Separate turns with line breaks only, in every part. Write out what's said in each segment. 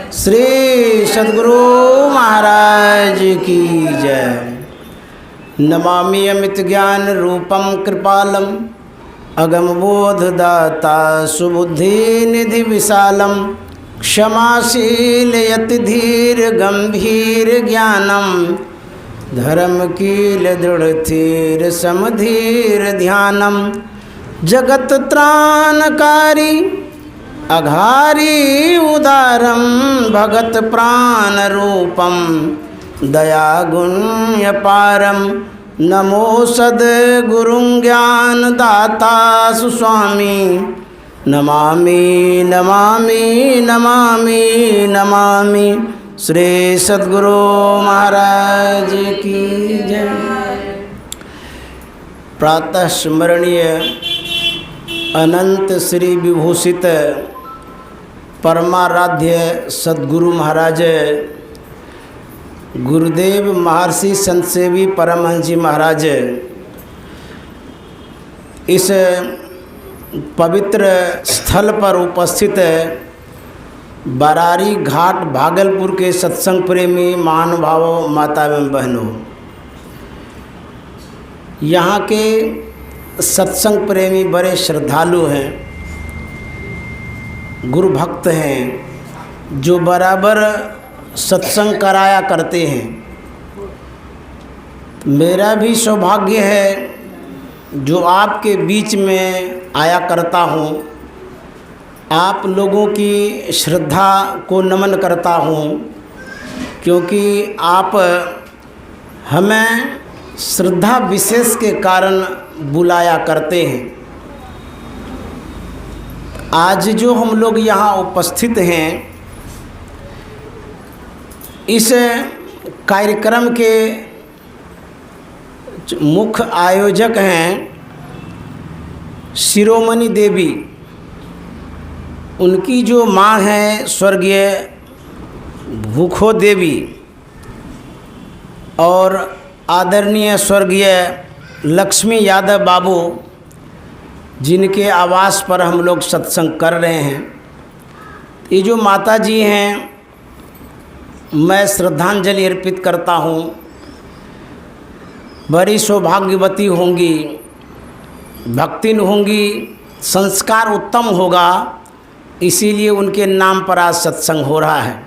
श्री सद्गुरु महाराज की जय। नमामि अमित ज्ञान रूपम कृपालम अगम बोध दाता सुबुद्धि निधि विशालम क्षमाशील यति धीर गंभीर ज्ञानम धर्म कील दृढ़ थीर समधीर ध्यानम जगत त्राणकारी अघारी उदारम भगत प्राण रूपम दया गुण्य पारम नमो सद्गुरुं ज्ञान दाता सुस्वामी नमामि नमामि नमामि नमामि श्री सद्गुरु महाराज की जय। प्रातः स्मरणीय अनंत श्री विभूषित परमाराध्य सद्गुरु महाराज गुरुदेव महर्षि संतसेवी परमहंस जी महाराज इस पवित्र स्थल पर उपस्थित बरारी घाट भागलपुर के सत्संग प्रेमी महानुभावों माता एवं बहनों, यहाँ के सत्संग प्रेमी बड़े श्रद्धालु हैं, गुरु भक्त हैं जो बराबर सत्संग कराया करते हैं। मेरा भी सौभाग्य है जो आपके बीच में आया करता हूँ, आप लोगों की श्रद्धा को नमन करता हूँ, क्योंकि आप हमें श्रद्धा विशेष के कारण बुलाया करते हैं। आज जो हम लोग यहाँ उपस्थित हैं, इस कार्यक्रम के मुख्य आयोजक हैं शिरोमणि देवी। उनकी जो माँ है स्वर्गीय भूखो देवी और आदरणीय स्वर्गीय लक्ष्मी यादव बाबू, जिनके आवास पर हम लोग सत्संग कर रहे हैं। ये जो माता जी हैं, मैं श्रद्धांजलि अर्पित करता हूँ। बड़ी सौभाग्यवती होंगी, भक्तिन होंगी, संस्कार उत्तम होगा, इसीलिए उनके नाम पर आज सत्संग हो रहा है।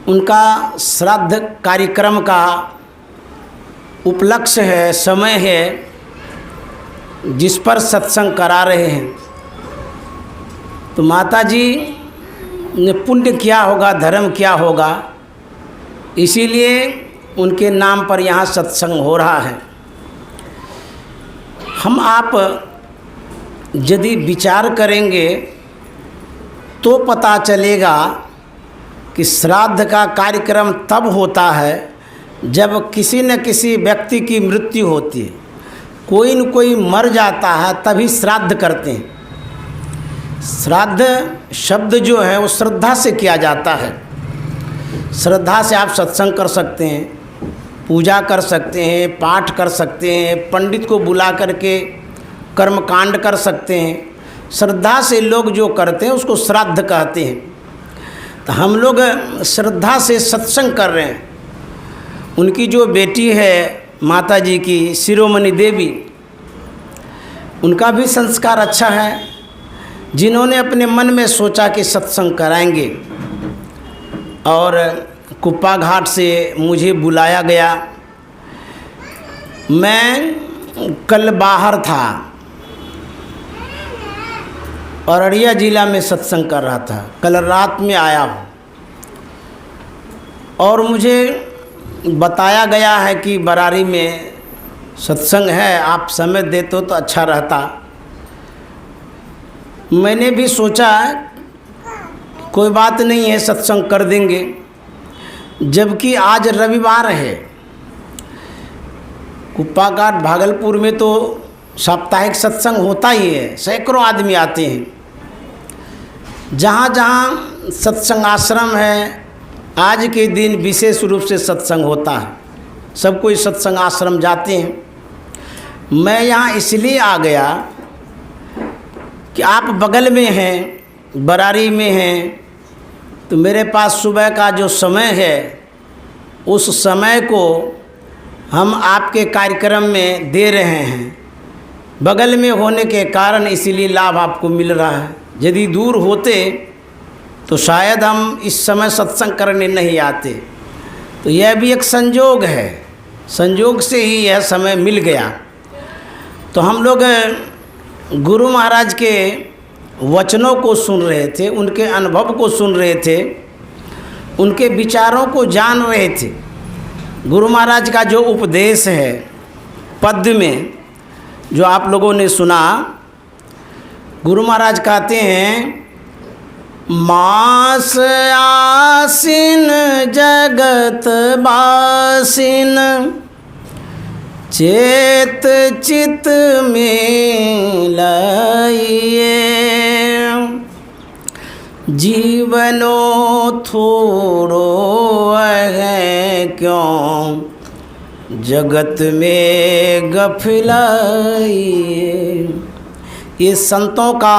उनका श्राद्ध कार्यक्रम का उपलक्ष्य है, समय है, जिस पर सत्संग करा रहे हैं। तो माता जी ने पुण्य क्या होगा, धर्म क्या होगा, इसीलिए उनके नाम पर यहाँ सत्संग हो रहा है। हम आप यदि विचार करेंगे तो पता चलेगा कि श्राद्ध का कार्यक्रम तब होता है जब किसी न किसी व्यक्ति की मृत्यु होती है, कोई न कोई मर जाता है, तभी श्राद्ध करते हैं। श्राद्ध शब्द जो है वो श्रद्धा से किया जाता है। श्रद्धा से आप सत्संग कर सकते हैं, पूजा कर सकते हैं, पाठ कर सकते हैं, पंडित को बुला करके कर्मकांड कर सकते हैं। श्रद्धा से लोग जो करते हैं उसको श्राद्ध कहते हैं। तो हम लोग श्रद्धा से सत्संग कर रहे हैं। उनकी जो बेटी है माता जी की शिरोमणि देवी, उनका भी संस्कार अच्छा है। जिन्होंने अपने मन में सोचा कि सत्संग कराएंगे और कुप्पा घाट से मुझे बुलाया गया। मैं कल बाहर था, अररिया जिला में सत्संग कर रहा था, कल रात में आया हूँ और मुझे बताया गया है कि बरारी में सत्संग है, आप समय देते हो तो अच्छा रहता। मैंने भी सोचा कोई बात नहीं है, सत्संग कर देंगे, जबकि आज रविवार है। कुप्पा घाट भागलपुर में तो साप्ताहिक सत्संग होता ही है, सैकड़ों आदमी आते हैं। जहाँ जहाँ सत्संग आश्रम है, आज के दिन विशेष रूप से सत्संग होता है, सब कोई सत्संग आश्रम जाते हैं। मैं यहाँ इसलिए आ गया कि आप बगल में हैं, बरारी में हैं, तो मेरे पास सुबह का जो समय है उस समय को हम आपके कार्यक्रम में दे रहे हैं। बगल में होने के कारण इसीलिए लाभ आपको मिल रहा है। यदि दूर होते तो शायद हम इस समय सत्संग करने नहीं आते। तो यह भी एक संयोग है, संयोग से ही यह समय मिल गया। तो हम लोग गुरु महाराज के वचनों को सुन रहे थे, उनके अनुभव को सुन रहे थे, उनके विचारों को जान रहे थे। गुरु महाराज का जो उपदेश है पद्य में जो आप लोगों ने सुना, गुरु महाराज कहते हैं, मास आसीन जगत बासीन चेत चित में लाइए, जीवनो थोड़ो है क्यों जगत में गफिलाइए। ये संतों का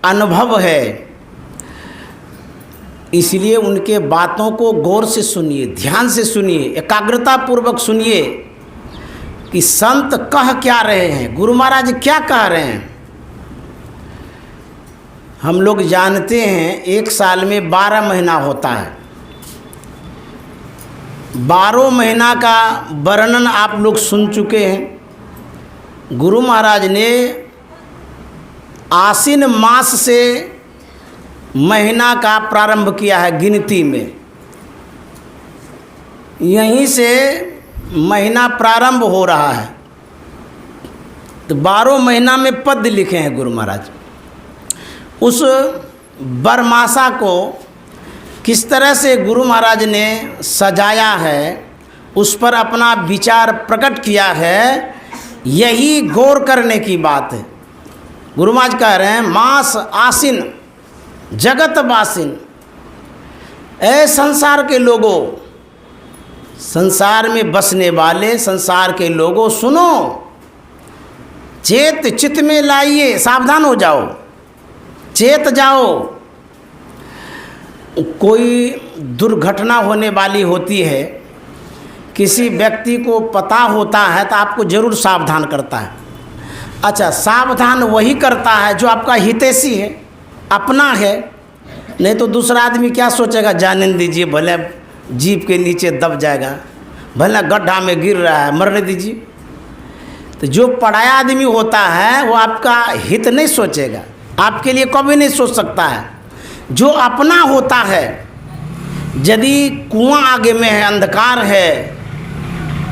अनुभव है, इसलिए उनके बातों को गौर से सुनिए, ध्यान से सुनिए, एकाग्रता पूर्वक सुनिए कि संत कह क्या रहे हैं, गुरु महाराज क्या कह रहे हैं। हम लोग जानते हैं एक साल में 12 महीना होता है। 12 महीना का वर्णन आप लोग सुन चुके हैं। गुरु महाराज ने आश्विन मास से महीना का प्रारंभ किया है गिनती में। यहीं से महीना प्रारंभ हो रहा है। तो 12 महीना में पद लिखे हैं गुरु महाराज। उस बरमासा को किस तरह से गुरु महाराज ने सजाया है, उस पर अपना विचार प्रकट किया है, यही गौर करने की बात है। गुरु महाराज कह रहे हैं, मास आसीन जगत बासीन। ऐ संसार के लोगों, संसार में बसने वाले संसार के लोगों, सुनो, चेत चित्त में लाइए, सावधान हो जाओ, चेत जाओ। कोई दुर्घटना होने वाली होती है, किसी व्यक्ति को पता होता है तो आपको जरूर सावधान करता है। अच्छा, सावधान वही करता है जो आपका हितैषी है, अपना है। नहीं तो दूसरा आदमी क्या सोचेगा, जाने दीजिए, भले जीप के नीचे दब जाएगा, भले गड्ढा में गिर रहा है, मरने दीजिए। तो जो पढ़ाया आदमी होता है वो आपका हित नहीं सोचेगा, आपके लिए कभी नहीं सोच सकता है। जो अपना होता है, यदि कुआं आगे में है, अंधकार है,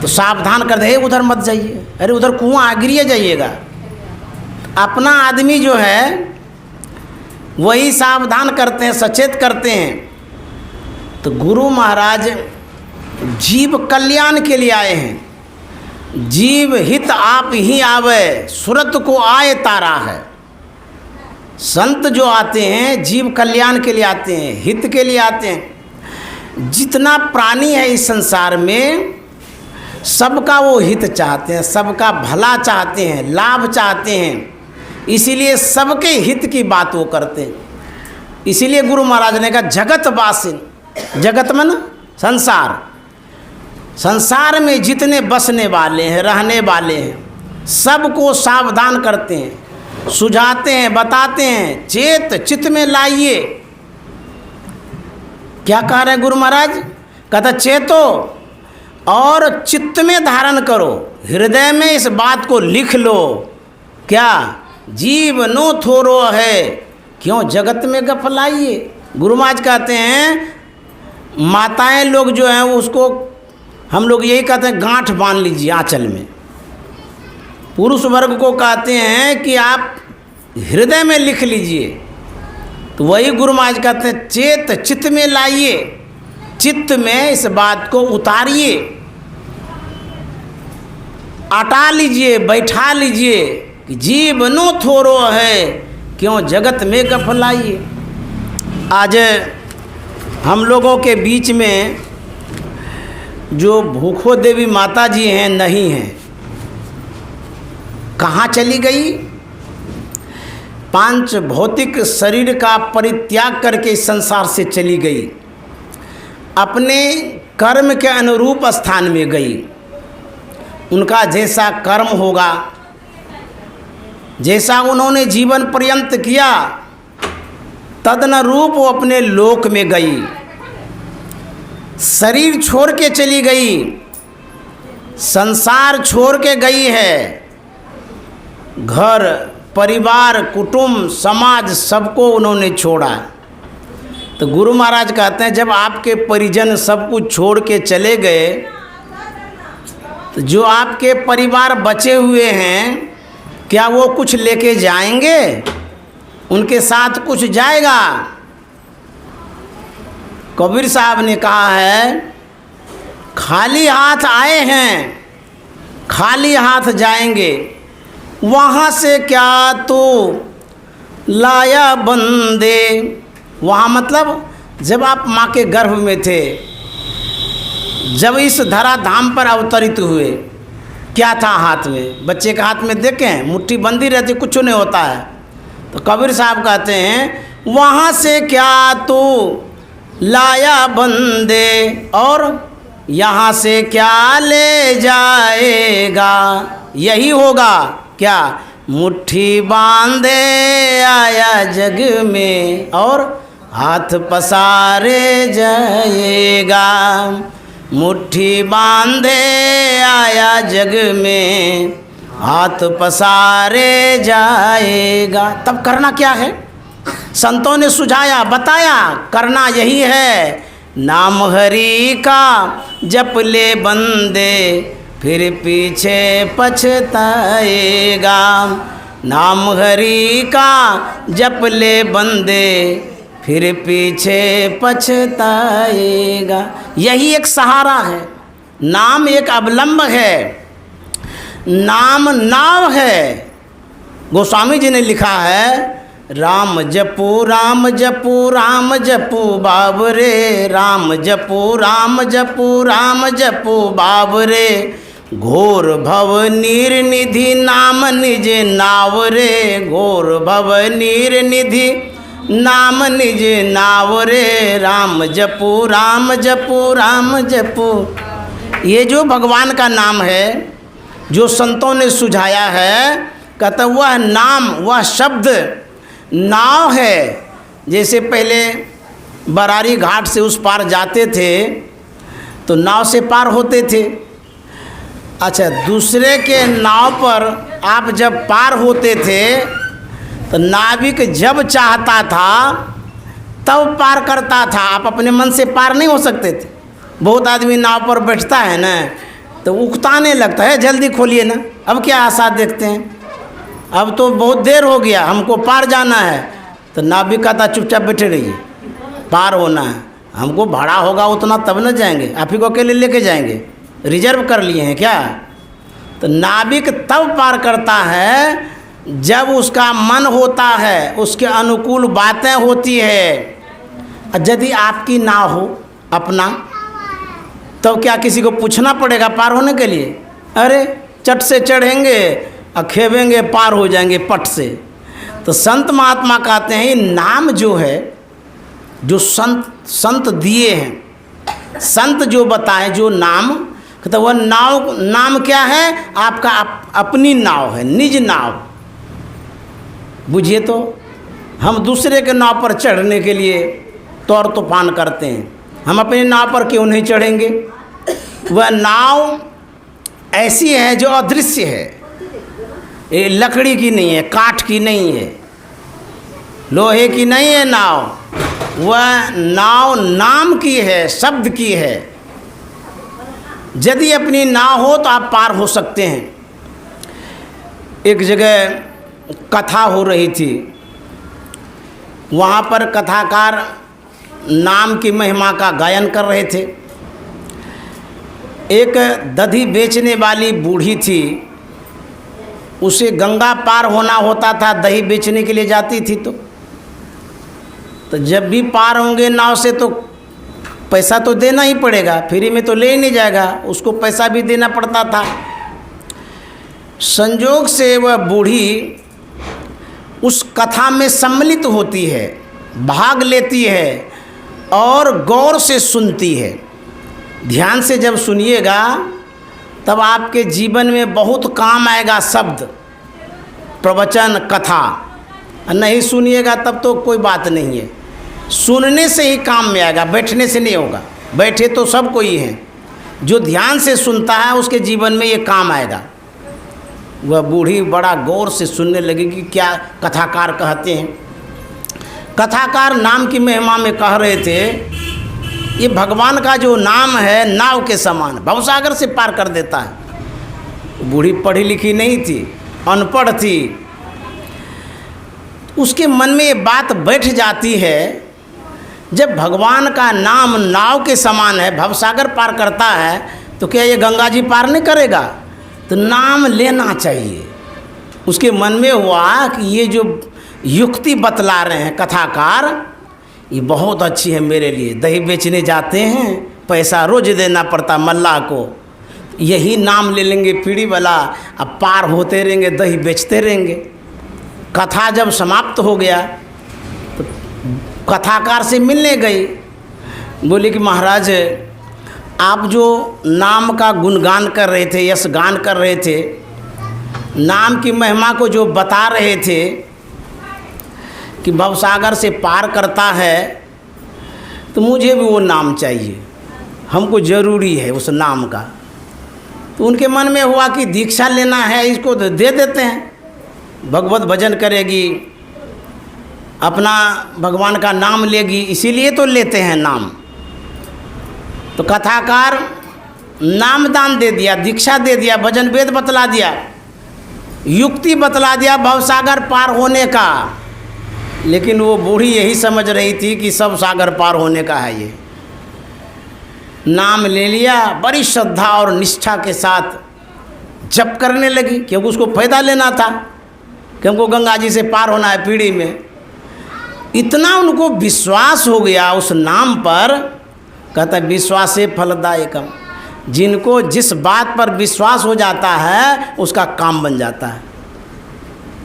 तो सावधान कर दे, उधर मत जाइए, अरे उधर कुआं आ गिरिए जाइएगा। अपना आदमी जो है वही सावधान करते हैं, सचेत करते हैं। तो गुरु महाराज जीव कल्याण के लिए आए हैं। जीव हित आप ही आवे, सुरत को आए तारा है। संत जो आते हैं जीव कल्याण के लिए आते हैं, हित के लिए आते हैं। जितना प्राणी है इस संसार में, सबका वो हित चाहते हैं, सबका भला चाहते हैं, लाभ चाहते हैं। इसीलिए सबके हित की बात वो करते हैं। इसीलिए गुरु महाराज ने कहा जगत बासिन, जगत मन संसार, संसार में जितने बसने वाले हैं, रहने वाले हैं, सबको सावधान करते हैं, सुझाते हैं, बताते हैं, चेत चित्त में लाइए। क्या कह रहे हैं गुरु महाराज? कहता चेतो और चित्त में धारण करो, हृदय में इस बात को लिख लो। क्या? जीव नो थोरो है क्यों जगत में गफलाइए। गुरु महाराज कहते हैं, माताएं लोग जो हैं उसको हम लोग यही कहते हैं, गांठ बांध लीजिए आंचल में। पुरुष वर्ग को कहते हैं कि आप हृदय में लिख लीजिए। तो वही गुरु महाराज कहते हैं, चेत चित्त में लाइए, चित्त में इस बात को उतारिए, अटा लीजिए, बैठा लीजिए कि जीव नो थोरो है क्यों जगत में गफलाइए। आज हम लोगों के बीच में जो भूखो देवी माता जी हैं नहीं हैं, कहाँ चली गई? पांच भौतिक शरीर का परित्याग करके इस संसार से चली गई, अपने कर्म के अनुरूप स्थान में गई। उनका जैसा कर्म होगा, जैसा उन्होंने जीवन पर्यंत किया, तदनुरूप वो अपने लोक में गई। शरीर छोड़ के चली गई, संसार छोड़ के गई है। घर, परिवार, कुटुंब, समाज सबको उन्होंने छोड़ा। तो गुरु महाराज कहते हैं जब आपके परिजन सब कुछ छोड़ के चले गए, तो जो आपके परिवार बचे हुए हैं, क्या वो कुछ लेके जाएंगे? उनके साथ कुछ जाएगा? कबीर साहब ने कहा है, खाली हाथ आए हैं, खाली हाथ जाएंगे। वहाँ से क्या तो लाया बंदे। वहाँ मतलब जब आप माँ के गर्भ में थे, जब इस धरा धाम पर अवतरित हुए, क्या था हाथ में? बच्चे के हाथ में देखें, मुट्ठी बंदी रहती, कुछ नहीं होता है। तो कबीर साहब कहते हैं वहाँ से क्या तो लाया बंदे, और यहाँ से क्या ले जाएगा? यही होगा क्या? मुट्ठी बांधे आया जग में और हाथ पसारे जाएगा। मुट्ठी बांधे आया जग में हाथ पसारे जाएगा। तब करना क्या है? संतों ने सुझाया, बताया, करना यही है, नाम हरि का जप ले बंदे, फिर पीछे पछताएगा। नाम हरि का जप ले बंदे, फिर पीछे पछताएगा। यही एक सहारा है। नाम एक अवलंब है, नाम नाव है। गोस्वामी जी ने लिखा है, राम जपू राम जपू राम जपू बाबरे, राम जपू राम जपू राम जपू बाबरे, घोर भव नीर निधि नाम निज नाव रे, घोर भव नीर निधि नाम निज नाव रे, राम जपू राम जपू राम जपू। ये जो भगवान का नाम है, जो संतों ने सुझाया है, कहता वह नाम, वह शब्द नाव है। जैसे पहले बरारी घाट से उस पार जाते थे तो नाव से पार होते थे। अच्छा, दूसरे के नाव पर आप जब पार होते थे तो नाविक जब चाहता था तब पार करता था, आप अपने मन से पार नहीं हो सकते थे। बहुत आदमी नाव पर बैठता है ना तो उकताने लगता है, जल्दी खोलिए ना, अब क्या आशा देखते हैं, अब तो बहुत देर हो गया, हमको पार जाना है। तो नाविक कहता चुपचाप बैठे रहिए, पार होना है, हमको भाड़ा होगा उतना तब न जाएंगे, आप ही को अकेले लेके जाएंगे, रिजर्व कर लिए हैं क्या? तो नाविक तब पार करता है जब उसका मन होता है, उसके अनुकूल बातें होती है। यदि आपकी ना हो अपना, तो क्या किसी को पूछना पड़ेगा पार होने के लिए? अरे चट से चढ़ेंगे और खेवेंगे, पार हो जाएंगे पट से। तो संत महात्मा कहते हैं नाम जो है, जो संत दिए हैं, संत जो बताए, जो नाम, तो वह नाम क्या है? आपका अपनी नाव है, निज नाव। बुझिए तो हम दूसरे के नाव पर चढ़ने के लिए तौर तूफान करते हैं, हम अपने नाव पर क्यों नहीं चढ़ेंगे? वह नाव ऐसी है जो अदृश्य है, ये लकड़ी की नहीं है, काठ की नहीं है, लोहे की नहीं है नाव। वह नाव नाम की है, शब्द की है। यदि अपनी नाव हो तो आप पार हो सकते हैं। एक जगह कथा हो रही थी, वहाँ पर कथाकार नाम की महिमा का गायन कर रहे थे। एक दही बेचने वाली बूढ़ी थी, उसे गंगा पार होना होता था, दही बेचने के लिए जाती थी। तो जब भी पार होंगे नाव से तो पैसा तो देना ही पड़ेगा, फ्री में तो ले ही नहीं जाएगा, उसको पैसा भी देना पड़ता था। संजोग से वह बूढ़ी उस कथा में सम्मिलित होती है, भाग लेती है और गौर से सुनती है। ध्यान से जब सुनिएगा तब आपके जीवन में बहुत काम आएगा शब्द, प्रवचन, कथा। नहीं सुनिएगा तब तो कोई बात नहीं है। सुनने से ही काम में आएगा, बैठने से नहीं होगा। बैठे तो सब कोई है, जो ध्यान से सुनता है उसके जीवन में ये काम आएगा। वह बूढ़ी बड़ा गौर से सुनने लगी कि क्या कथाकार कहते हैं। कथाकार नाम की महिमा में कह रहे थे, ये भगवान का जो नाम है नाव के समान, भवसागर से पार कर देता है। बूढ़ी पढ़ी लिखी नहीं थी, अनपढ़ थी। उसके मन में ये बात बैठ जाती है, जब भगवान का नाम नाव के समान है, भवसागर पार करता है, तो क्या ये गंगा जी पार नहीं करेगा? तो नाम लेना चाहिए। उसके मन में हुआ कि ये जो युक्ति बतला रहे हैं कथाकार, ये बहुत अच्छी है मेरे लिए। दही बेचने जाते हैं, पैसा रोज देना पड़ता मल्लाह को, यही नाम ले लेंगे पीढ़ी वाला, अब पार होते रहेंगे, दही बेचते रहेंगे। कथा जब समाप्त हो गया तो कथाकार से मिलने गई। बोली कि महाराज, आप जो नाम का गुणगान कर रहे थे, यश गान कर रहे थे, नाम की महिमा को जो बता रहे थे कि भवसागर से पार करता है, तो मुझे भी वो नाम चाहिए, हमको ज़रूरी है उस नाम का। तो उनके मन में हुआ कि दीक्षा लेना है, इसको दे देते हैं, भगवत भजन करेगी, अपना भगवान का नाम लेगी, इसीलिए तो लेते हैं नाम। तो कथाकार नाम दान दे दिया, दीक्षा दे दिया, भजन वेद बतला दिया, युक्ति बतला दिया भवसागर पार होने का। लेकिन वो बूढ़ी यही समझ रही थी कि सब सागर पार होने का है। ये नाम ले लिया, बड़ी श्रद्धा और निष्ठा के साथ जप करने लगी, क्योंकि उसको फ़ायदा लेना था कि हमको गंगा जी से पार होना है पीढ़ी में। इतना उनको विश्वास हो गया उस नाम पर, कहता है विश्वासे फलदायकम। जिनको जिस बात पर विश्वास हो जाता है उसका काम बन जाता है।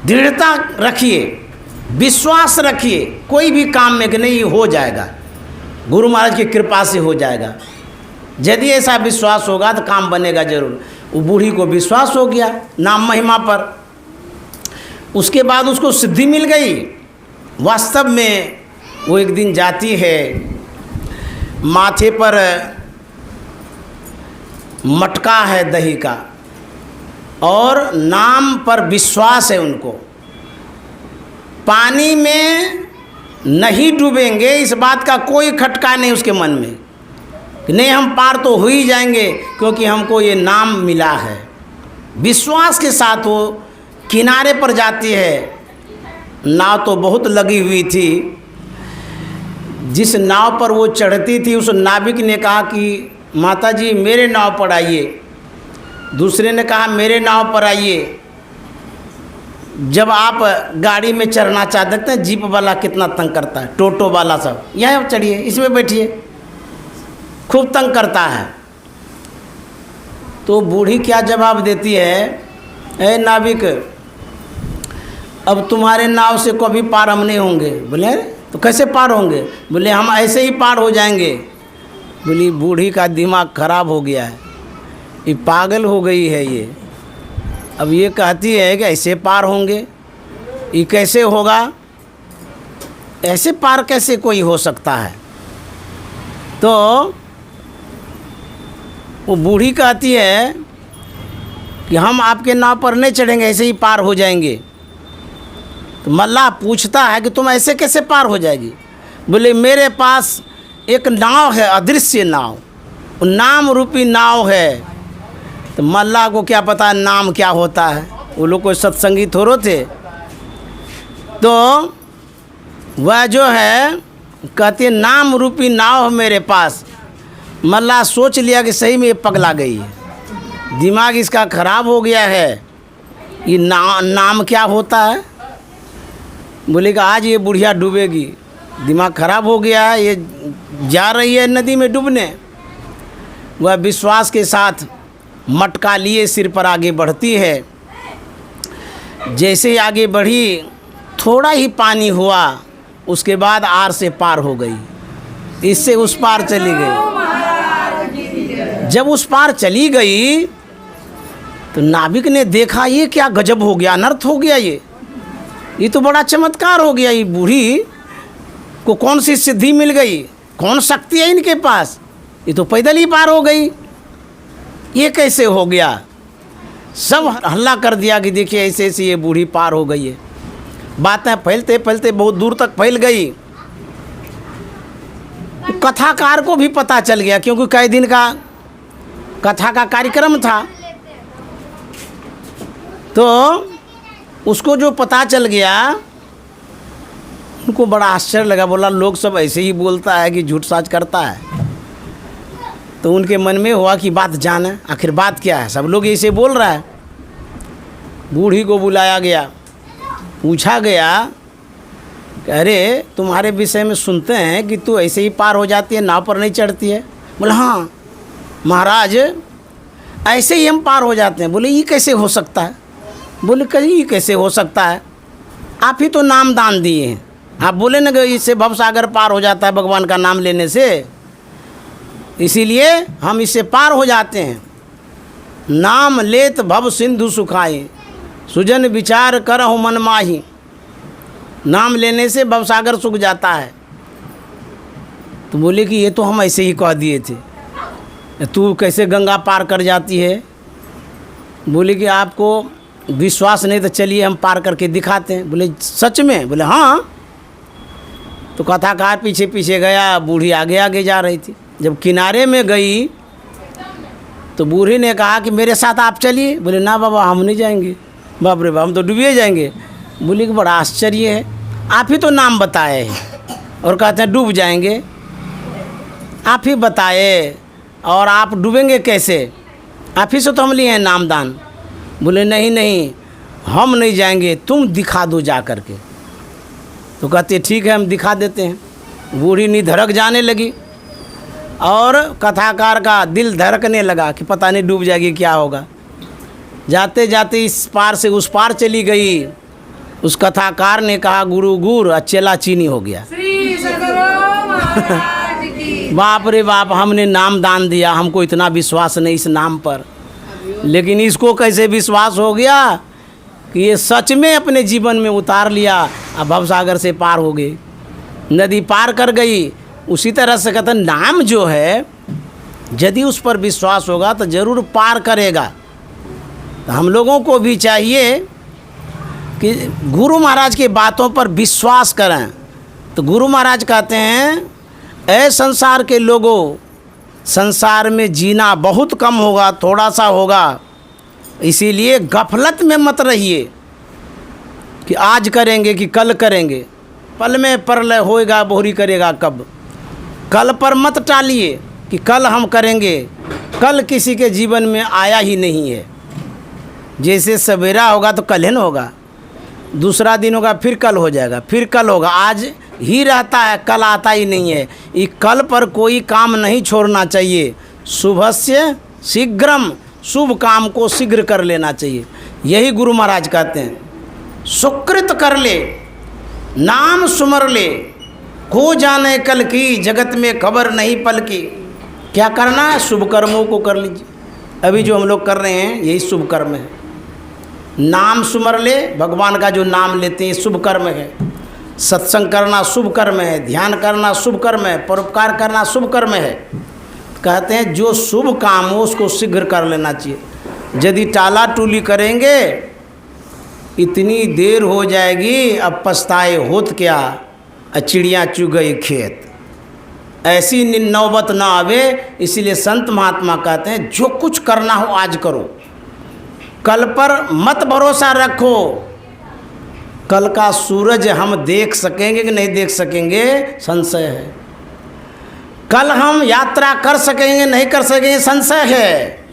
दृढ़ता रखिए, विश्वास रखिए, कोई भी काम में कि नहीं हो जाएगा, गुरु महाराज की कृपा से हो जाएगा। यदि ऐसा विश्वास होगा तो काम बनेगा जरूर। वो बूढ़ी को विश्वास हो गया नाम महिमा पर। उसके बाद उसको सिद्धि मिल गई। वास्तव में वो एक दिन जाती है, माथे पर मटका है दही का, और नाम पर विश्वास है उनको। पानी में नहीं डूबेंगे, इस बात का कोई खटका नहीं उसके मन में कि नहीं हम पार तो हो ही जाएंगे, क्योंकि हमको ये नाम मिला है। विश्वास के साथ वो किनारे पर जाती है। नाव तो बहुत लगी हुई थी। जिस नाव पर वो चढ़ती थी उस नाविक ने कहा कि माता जी मेरे नाव पर आइए। दूसरे ने कहा मेरे नाव पर आइए। जब आप गाड़ी में चढ़ना चाहते हैं, जीप वाला कितना तंग करता है, टोटो वाला सब, यहाँ चढ़िए, इसमें बैठिए, खूब तंग करता है। तो बूढ़ी क्या जवाब देती है, ए नाविक, अब तुम्हारे नाव से कभी पार हम नहीं होंगे। बोले तो कैसे पार होंगे? बोले हम ऐसे ही पार हो जाएंगे। बोली बूढ़ी का दिमाग खराब हो गया है, ये पागल हो गई है ये। अब ये कहती है कि ऐसे पार होंगे, ये कैसे होगा? ऐसे पार कैसे कोई हो सकता है? तो वो बूढ़ी कहती है कि हम आपके नाव पर नहीं चढ़ेंगे, ऐसे ही पार हो जाएंगे। तो मल्लाह पूछता है कि तुम ऐसे कैसे पार हो जाएगी? बोले मेरे पास एक नाव है, अदृश्य नाव, नाम रूपी नाव है। तो मल्लाह को क्या पता नाम क्या होता है, वो लोग कोई सत्संगी थोड़ो थे। तो वह जो है कहती है नाम रूपी नाव है मेरे पास। मल्लाह सोच लिया कि सही में ये पगला गई है, दिमाग इसका खराब हो गया है, ये नाम क्या होता है? बोले कि आज ये बुढ़िया डूबेगी, दिमाग खराब हो गया है, ये जा रही है नदी में डूबने। वह विश्वास के साथ मटका लिए सिर पर आगे बढ़ती है। जैसे ही आगे बढ़ी थोड़ा ही पानी हुआ, उसके बाद आर से पार हो गई, इससे उस पार चली गई। जब उस पार चली गई तो नाविक ने देखा ये क्या गजब हो गया, अनर्थ हो गया, ये तो बड़ा चमत्कार हो गया। ये बूढ़ी को कौन सी सिद्धि मिल गई, कौन शक्ति है इनके पास, ये तो पैदल ही पार हो गई, ये कैसे हो गया। सब हल्ला कर दिया कि देखिए ऐसे ऐसे ये बूढ़ी पार हो गई है। बातें फैलते फैलते बहुत दूर तक फैल गई। कथाकार को भी पता चल गया, क्योंकि कई दिन का कथा का कार्यक्रम था, तो उसको जो पता चल गया उनको बड़ा आश्चर्य लगा। बोला लोग सब ऐसे ही बोलता है कि झूठ साच करता है। तो उनके मन में हुआ कि बात जाने, आखिर बात क्या है, सब लोग ऐसे बोल रहा है। बूढ़ी को बुलाया गया, पूछा गया कि अरे तुम्हारे विषय में सुनते हैं कि तू ऐसे ही पार हो जाती है, नाव पर नहीं चढ़ती है। बोला हाँ महाराज ऐसे ही हम पार हो जाते हैं। बोले ये कैसे हो सकता है। बोले कहीं ये कैसे हो सकता है, आप ही तो नाम दान दिए हैं, आप बोले ना कि इससे भवसागर पार हो जाता है भगवान का नाम लेने से, इसीलिए हम इससे पार हो जाते हैं। नाम लेत भव सिंधु सुखाई, सुजन विचार करहु मन माही। नाम लेने से भवसागर सूख जाता है। तो बोले कि ये तो हम ऐसे ही कह दिए थे, तू कैसे गंगा पार कर जाती है। बोले कि आपको विश्वास नहीं तो चलिए हम पार करके दिखाते हैं। बोले सच में। बोले हाँ। तो कथाकार पीछे पीछे गया, बूढ़ी आगे आगे जा रही थी। जब किनारे में गई तो बूढ़ी ने कहा कि मेरे साथ आप चलिए। बोले ना बाबा हम नहीं जाएंगे, बाप रे बाप हम तो डूबे जाएंगे। बोले कि बड़ा आश्चर्य है, आप ही तो नाम बताए हैं और कहते हैं डूब जाएंगे, आप ही बताए और आप डूबेंगे कैसे, आप ही से तो हम लिए हैं नाम दान। बोले नहीं नहीं हम नहीं जाएंगे, तुम दिखा दो जा कर के। तो कहते ठीक है हम दिखा देते हैं। बूढ़ी निधड़क जाने लगी और कथाकार का दिल धड़कने लगा कि पता नहीं डूब जाएगी क्या होगा। जाते जाते इस पार से उस पार चली गई। उस कथाकार ने कहा गुरु गुर, चेला चीनी हो गया। बाप रे बाप हमने नाम दान दिया, हमको इतना विश्वास नहीं इस नाम पर, लेकिन इसको कैसे विश्वास हो गया कि ये सच में अपने जीवन में उतार लिया। अब भवसागर से पार हो गई, नदी पार कर गई। उसी तरह से कहते नाम जो है यदि उस पर विश्वास होगा तो ज़रूर पार करेगा। तो हम लोगों को भी चाहिए कि गुरु महाराज की बातों पर विश्वास करें। तो गुरु महाराज कहते हैं ऐ संसार के लोगों, संसार में जीना बहुत कम होगा, थोड़ा सा होगा, इसीलिए गफलत में मत रहिए कि आज करेंगे कि कल करेंगे। पल में परलय होएगा, बोहरी करेगा कब। कल पर मत टालिए कि कल हम करेंगे, कल किसी के जीवन में आया ही नहीं है। जैसे सवेरा होगा तो कल ही न होगा, दूसरा दिन होगा फिर कल हो जाएगा, फिर कल होगा, आज ही रहता है, कल आता ही नहीं है। ये कल पर कोई काम नहीं छोड़ना चाहिए। शुभस्य शीघ्रम, शुभ काम को शीघ्र कर लेना चाहिए। यही गुरु महाराज कहते हैं। सुकृत कर ले, नाम सुमर ले, को जाने कल की, जगत में खबर नहीं पल की। क्या करना है, शुभ कर्मों को कर लीजिए। अभी जो हम लोग कर रहे हैं यही शुभ कर्म है। नाम सुमर ले, भगवान का जो नाम लेते हैं शुभ कर्म है। सत्संग करना शुभ कर्म है, ध्यान करना शुभ कर्म है, परोपकार करना शुभ कर्म है। कहते हैं जो शुभ काम हो उसको शीघ्र कर लेना चाहिए। यदि टाला टूली करेंगे इतनी देर हो जाएगी, अब पछताए होत क्या, चिड़िया चुग गई खेत। ऐसी नौबत ना आवे, इसीलिए संत महात्मा कहते हैं जो कुछ करना हो आज करो, कल पर मत भरोसा रखो। कल का सूरज हम देख सकेंगे कि नहीं देख सकेंगे, संशय है। कल हम यात्रा कर सकेंगे नहीं कर सकेंगे, संशय है।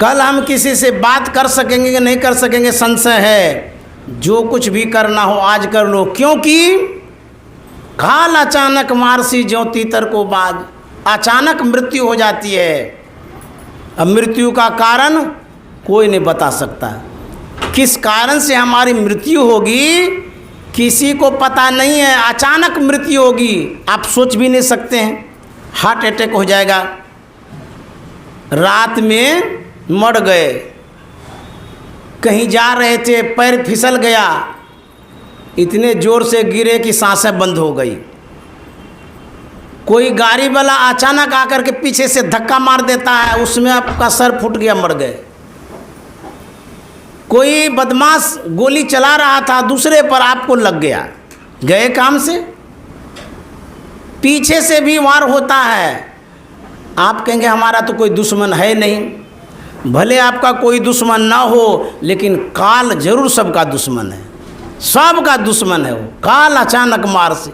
कल हम किसी से बात कर सकेंगे कि नहीं कर सकेंगे, संशय है। जो कुछ भी करना हो आज कर लो, क्योंकि काल अचानक मारसी ज्योति तर को बाद, अचानक मृत्यु हो जाती है। अब मृत्यु का कारण कोई नहीं बता सकता। किस कारण से हमारी मृत्यु होगी किसी को पता नहीं है, अचानक मृत्यु होगी, आप सोच भी नहीं सकते हैं। हार्ट अटैक हो जाएगा, रात में मर गए, कहीं जा रहे थे पैर फिसल गया, इतने जोर से गिरे कि सांसें बंद हो गई। कोई गाड़ी वाला अचानक आकर के पीछे से धक्का मार देता है, उसमें आपका सर फूट गया, मर गए। कोई बदमाश गोली चला रहा था दूसरे पर, आपको लग गया, गए काम से। पीछे से भी वार होता है, आप कहेंगे हमारा तो कोई दुश्मन है नहीं। भले आपका कोई दुश्मन ना हो, लेकिन काल जरूर सबका दुश्मन है, सबका दुश्मन है वो काल, अचानक मार से।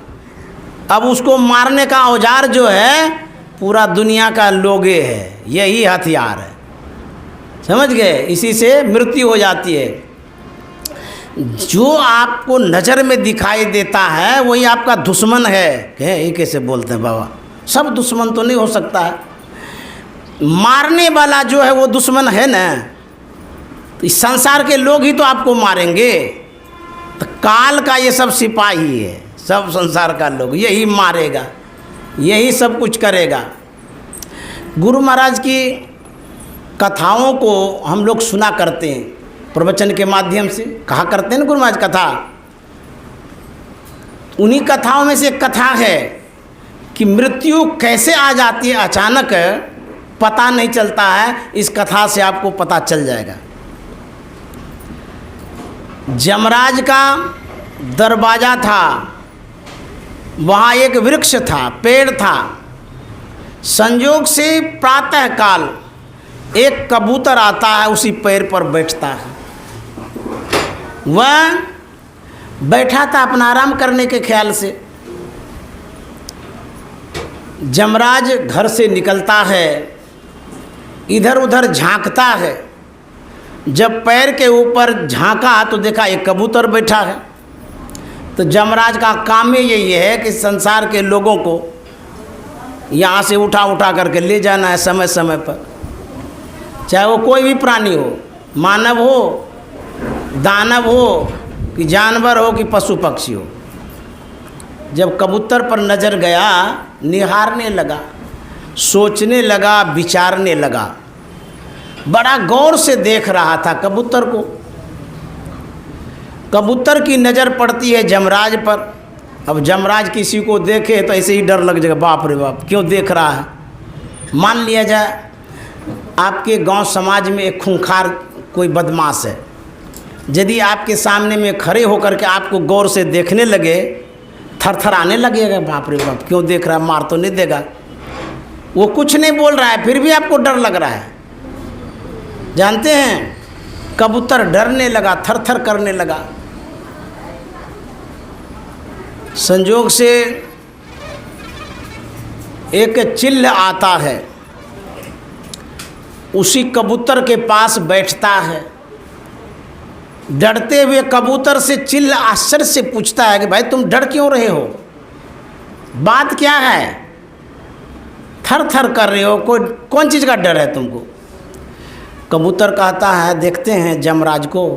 अब उसको मारने का औजार जो है पूरा दुनिया का लोगे है, यही हथियार है, समझ गए। इसी से मृत्यु हो जाती है। जो आपको नज़र में दिखाई देता है वही आपका दुश्मन है। ये कैसे बोलते हैं बाबा, सब दुश्मन तो नहीं हो सकता है। मारने वाला जो है वो दुश्मन है ना, तो इस संसार के लोग ही तो आपको मारेंगे। तो काल का ये सब सिपाही है, सब संसार का लोग, यही मारेगा, यही सब कुछ करेगा। गुरु महाराज की कथाओं को हम लोग सुना करते हैं, प्रवचन के माध्यम से कहा करते हैं ना गुरु महाराज कथा। उन्हीं कथाओं में से एक कथा है कि मृत्यु कैसे आ जाती है अचानक, पता नहीं चलता है। इस कथा से आपको पता चल जाएगा। जमराज का दरवाजा था, वहाँ एक वृक्ष था, पेड़ था। संयोग से प्रातः काल एक कबूतर आता है, उसी पेड़ पर बैठता है। वह बैठा था अपना आराम करने के ख्याल से। जमराज घर से निकलता है, इधर उधर झांकता है। जब पैर के ऊपर झांका तो देखा एक कबूतर बैठा है। तो जमराज का काम ही यही है कि संसार के लोगों को यहाँ से उठा उठा करके ले जाना है समय समय पर, चाहे वो कोई भी प्राणी हो, मानव हो, दानव हो कि जानवर हो कि पशु पक्षी हो। जब कबूतर पर नज़र गया, निहारने लगा, सोचने लगा, विचारने लगा, बड़ा गौर से देख रहा था कबूतर को। कबूतर की नज़र पड़ती है जमराज पर। अब जमराज किसी को देखे तो ऐसे ही डर लग जाएगा, बाप रे बाप क्यों देख रहा है। मान लिया जाए आपके गांव समाज में एक खूंखार कोई बदमाश है, यदि आपके सामने में खड़े होकर के आपको गौर से देखने लगे, थरथराने लगेगा, बाप रे बाप क्यों देख रहा है, मार तो नहीं देगा। वो कुछ नहीं बोल रहा है, फिर भी आपको डर लग रहा है। जानते हैं, कबूतर डरने लगा, थरथर करने लगा। संजोग से एक चिल्ल आता है, उसी कबूतर के पास बैठता है। डरते हुए कबूतर से चिल्ल आश्चर्य से पूछता है कि भाई तुम डर क्यों रहे हो, बात क्या है, थर थर कर रहे हो, कोई कौन चीज़ का डर है तुमको। कबूतर कहता है, देखते हैं जमराज को,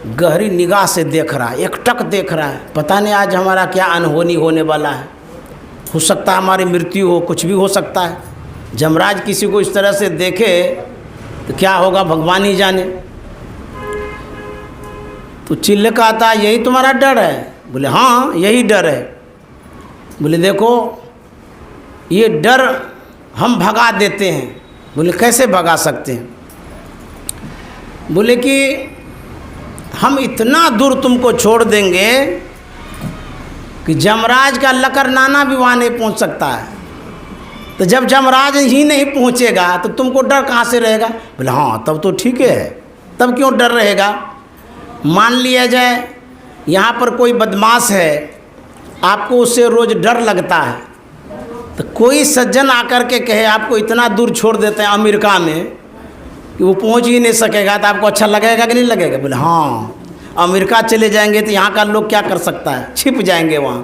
गहरी निगाह से देख रहा है, एकटक देख रहा है, पता नहीं आज हमारा क्या अनहोनी होने वाला है, हो सकता है हमारी मृत्यु हो, कुछ भी हो सकता है। जमराज किसी को इस तरह से देखे तो क्या होगा भगवान ही जाने। तो चिल्ले का आता, यही तुम्हारा डर है? बोले हाँ यही डर है। बोले देखो ये डर हम भगा देते हैं। बोले कैसे भगा सकते हैं? बोले कि हम इतना दूर तुमको छोड़ देंगे कि जमराज का लकरनाना भी वहाँ नहीं पहुँच सकता है। तो जब जमराज ही नहीं पहुँचेगा तो तुमको डर कहाँ से रहेगा? बोले हाँ तब तो ठीक है, तब क्यों डर रहेगा। मान लिया जाए यहाँ पर कोई बदमाश है, आपको उससे रोज़ डर लगता है, तो कोई सज्जन आकर के कहे आपको इतना दूर छोड़ देते हैं अमेरिका में कि वो पहुंच ही नहीं सकेगा, तो आपको अच्छा लगेगा कि नहीं लगेगा? बोले हाँ, अमेरिका चले जाएंगे तो यहाँ का लोग क्या कर सकता है, छिप जाएंगे वहाँ।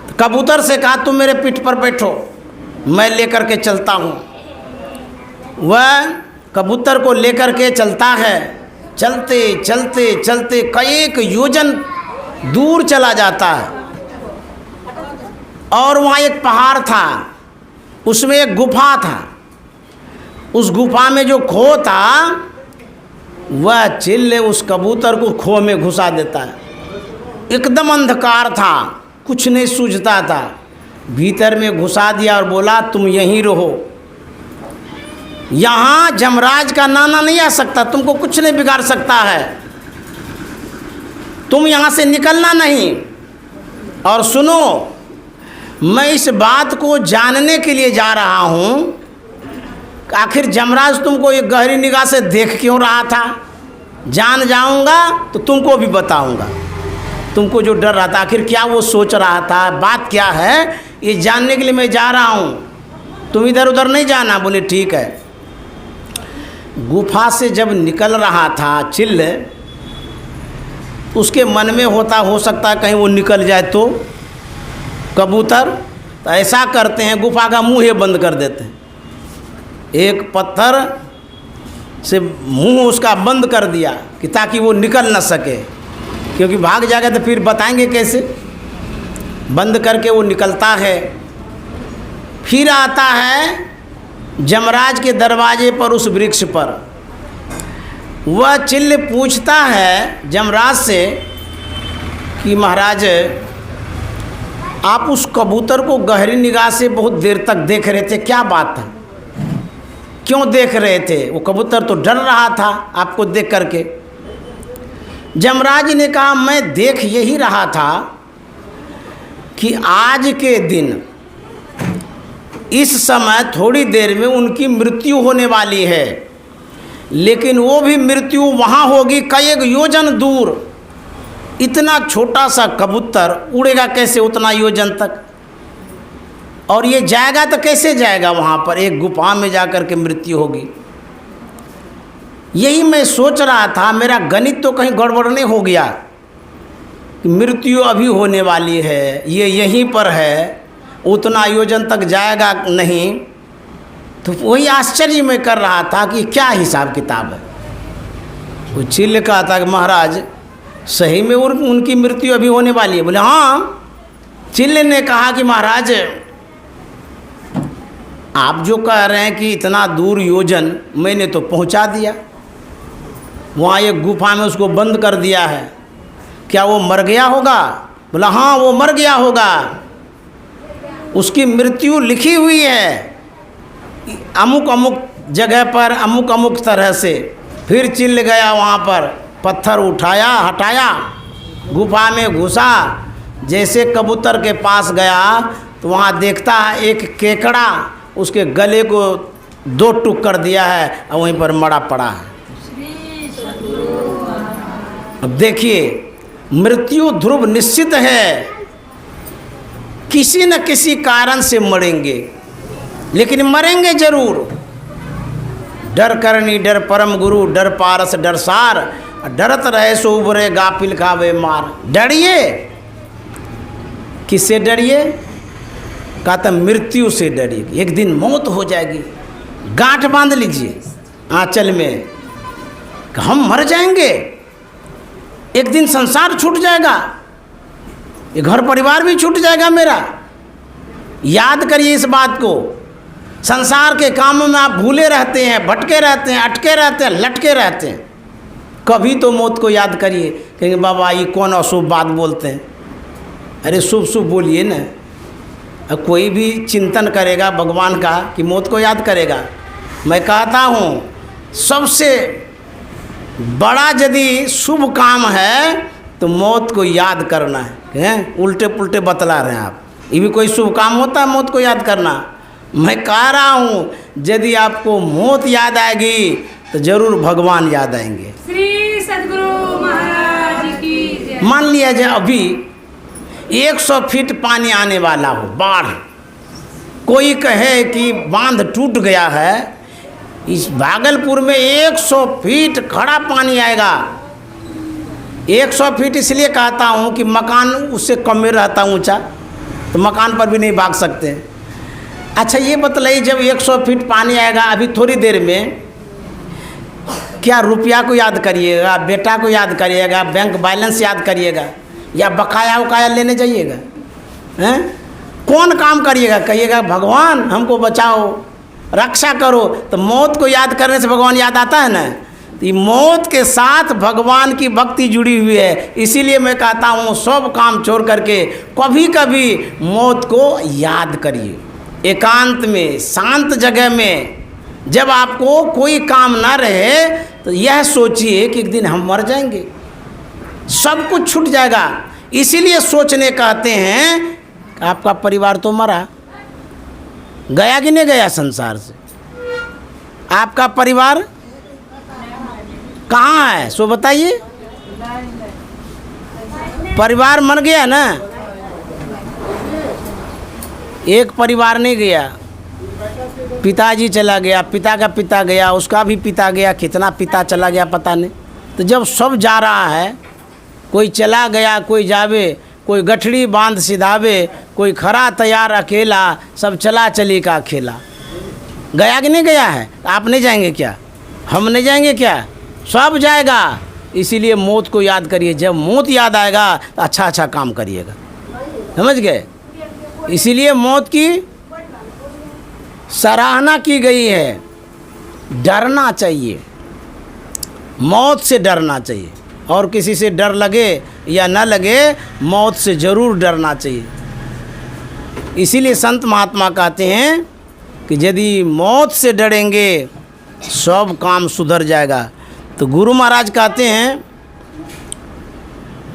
तो कबूतर से कहा तुम मेरे पीठ पर बैठो, मैं लेकर के चलता हूँ। वह कबूतर को लेकर के चलता है, चलते चलते चलते कई योजन दूर चला जाता है और वहाँ एक पहाड़ था, उसमें एक गुफा था। उस गुफा में जो खो था वह चिल्ले उस कबूतर को खो में घुसा देता है। एकदम अंधकार था, कुछ नहीं सूझता था, भीतर में घुसा दिया और बोला तुम यहीं रहो, यहाँ जमराज का नाना नहीं आ सकता, तुमको कुछ नहीं बिगाड़ सकता है, तुम यहाँ से निकलना नहीं। और सुनो, मैं इस बात को जानने के लिए जा रहा हूँ आखिर जमराज तुमको एक गहरी निगाह से देख क्यों रहा था। जान जाऊँगा तो तुमको भी बताऊँगा, तुमको जो डर रहा था आखिर क्या वो सोच रहा था, बात क्या है, ये जानने के लिए मैं जा रहा हूँ, तुम इधर उधर नहीं जाना। बोले ठीक है। गुफा से जब निकल रहा था चिल्ल, उसके मन में हो सकता है कहीं वो निकल जाए तो कबूतर, तो ऐसा करते हैं गुफा का मुंह बंद कर देते हैं, एक पत्थर से मुंह उसका बंद कर दिया कि ताकि वो निकल न सके, क्योंकि भाग जाएगा तो फिर बताएंगे कैसे। बंद करके वो निकलता है, फिर आता है जमराज के दरवाजे पर, उस वृक्ष पर। वह चिल्ल पूछता है जमराज से कि महाराज आप उस कबूतर को गहरी निगाह से बहुत देर तक देख रहे थे, क्या बात है, क्यों देख रहे थे? वो कबूतर तो डर रहा था आपको देख करके। जमराज ने कहा मैं देख यही रहा था कि आज के दिन इस समय थोड़ी देर में उनकी मृत्यु होने वाली है, लेकिन वो भी मृत्यु वहाँ होगी कई योजन दूर। इतना छोटा सा कबूतर उड़ेगा कैसे उतना योजन तक, और ये जाएगा तो कैसे जाएगा वहाँ पर, एक गुफा में जाकर के मृत्यु होगी। यही मैं सोच रहा था, मेरा गणित तो कहीं गड़बड़ नहीं हो गया कि मृत्यु अभी होने वाली है, ये यहीं पर है, उतना योजन तक जाएगा नहीं। तो वही आश्चर्य में कर रहा था कि क्या हिसाब किताब है। वो चिल्ल कहा था कि महाराज सही में उनकी मृत्यु अभी होने वाली है। बोले हाँ। चिल्ल ने कहा कि महाराज आप जो कह रहे हैं कि इतना दूर योजन, मैंने तो पहुंचा दिया, वहाँ एक गुफा में उसको बंद कर दिया है, क्या वो मर गया होगा? बोला हाँ वो मर गया होगा, उसकी मृत्यु लिखी हुई है अमुक अमुक जगह पर, अमुक अमुक तरह से। फिर चिल्ल गया वहाँ पर, पत्थर उठाया, हटाया, गुफा में घुसा, जैसे कबूतर के पास गया तो वहाँ देखता है एक केकड़ा उसके गले को दो टुक कर दिया है और वहीं पर मरा पड़ा है। अब देखिए मृत्यु ध्रुव निश्चित है, किसी न किसी कारण से मरेंगे, लेकिन मरेंगे जरूर। डर करनी डर परम गुरु, डर पारस डर सार, डरत रहे सो उबरे गाफिल खावे मार। डरिए, किससे डरिए? कहता मृत्यु से डरिए, एक दिन मौत हो जाएगी, गांठ बांध लीजिए आंचल में, हम मर जाएंगे, एक दिन संसार छूट जाएगा, ये घर परिवार भी छूट जाएगा मेरा। याद करिए इस बात को। संसार के कामों में आप भूले रहते हैं, भटके रहते हैं, अटके रहते हैं, लटके रहते हैं, कभी तो मौत को याद करिए। कहेंगे बाबा ये कौन अशुभ बात बोलते हैं? अरे शुभ शुभ बोलिए ना। कोई भी चिंतन करेगा भगवान का कि मौत को याद करेगा। मैं कहता हूँ सबसे बड़ा यदि शुभ काम है तो मौत को याद करना है। उल्टे पुल्टे बतला रहे हैं आप, ये भी कोई शुभ काम होता है मौत को याद करना? मैं कह रहा हूँ यदि आपको मौत याद आएगी तो जरूर भगवान याद आएंगे।
श्री सद्गुरु महाराज की जय।
मान लिया जाए अभी 100 फीट पानी आने वाला हो, बाढ़, कोई कहे कि बांध टूट गया है, इस भागलपुर में 100 फीट खड़ा पानी आएगा। 100 फीट इसलिए कहता हूँ कि मकान उससे कम में रहता ऊंचा, तो मकान पर भी नहीं भाग सकते। अच्छा ये बतलाइए, जब 100 फीट पानी आएगा अभी थोड़ी देर में, क्या रुपया को याद करिएगा, बेटा को याद करिएगा, बैंक बैलेंस याद करिएगा, या बकाया उकाया लेने जाइएगा? हैं? कौन काम करिएगा? कहिएगा भगवान हमको बचाओ, रक्षा करो। तो मौत को याद करने से भगवान याद आता है ना। तो मौत के साथ भगवान की भक्ति जुड़ी हुई है। इसीलिए मैं कहता हूँ सब काम छोड़ करके कभी कभी मौत को याद करिए। एकांत में, शांत जगह में, जब आपको कोई काम ना रहे तो यह सोचिए कि एक दिन हम मर जाएंगे, सब कुछ छूट जाएगा। इसीलिए सोचने कहते हैं आपका परिवार तो मरा, गया कि नहीं गया संसार से? आपका परिवार कहाँ है सो बताइए? परिवार मर गया ना। एक परिवार नहीं गया, पिताजी चला गया, पिता का पिता गया, उसका भी पिता गया, कितना पिता चला गया पता नहीं। तो जब सब जा रहा है, कोई चला गया कोई जावे, कोई गठड़ी बांध सिधावे, कोई खड़ा तैयार अकेला, सब चला चली का खेला। गया कि नहीं गया है? आप नहीं जाएंगे क्या? हम नहीं जाएंगे क्या? सब जाएगा। इसीलिए मौत को याद करिए। जब मौत याद आएगा तो अच्छा अच्छा काम करिएगा, समझ गए? इसीलिए मौत की सराहना की गई है। डरना चाहिए, मौत से डरना चाहिए। और किसी से डर लगे या न लगे, मौत से ज़रूर डरना चाहिए। इसीलिए संत महात्मा कहते हैं कि यदि मौत से डरेंगे सब काम सुधर जाएगा। तो गुरु महाराज कहते हैं